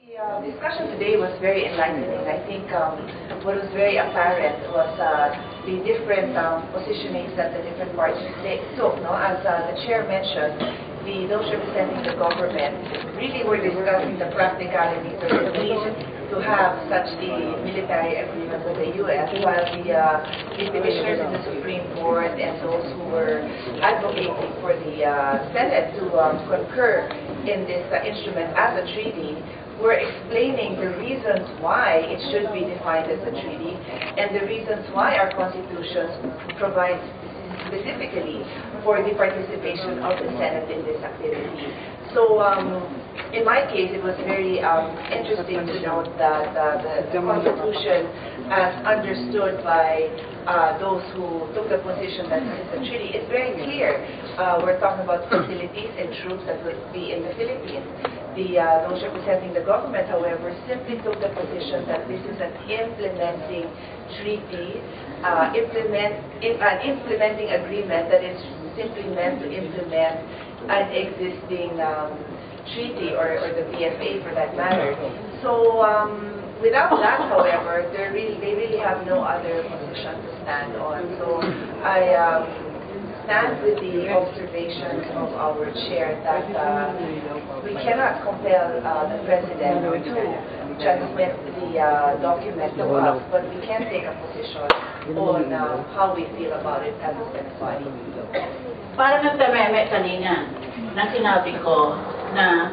The discussion today was very enlightening. I think what was very apparent was the different positionings that the different parties took. No? As the chair mentioned, those representing the government really were discussing the practicalities of the need to have such a military agreement with the U.S., while the commissioners in the Supreme Court and those who were advocating for the Senate to concur in this instrument as a treaty were explaining the reasons why it should be defined as a treaty and the reasons why our Constitution provides specifically for the participation of the Senate in this activity. So, in my case, it was very interesting to note that the Constitution, as understood by those who took the position that this is a treaty, is very clear. We're talking about facilities and troops that would be in the Philippines. Those representing the government, however, simply took the position that this is an implementing treaty, an implementing agreement that is simply meant to implement an existing treaty or the PFA for that matter. So without that, however, they really have no other position to stand on. So I stand with the observation of our chair that we cannot compel the President to transmit the document to us, but we can take a position on how we feel about it as a Senate body. Parang nagtameme kanina na sinabi ko na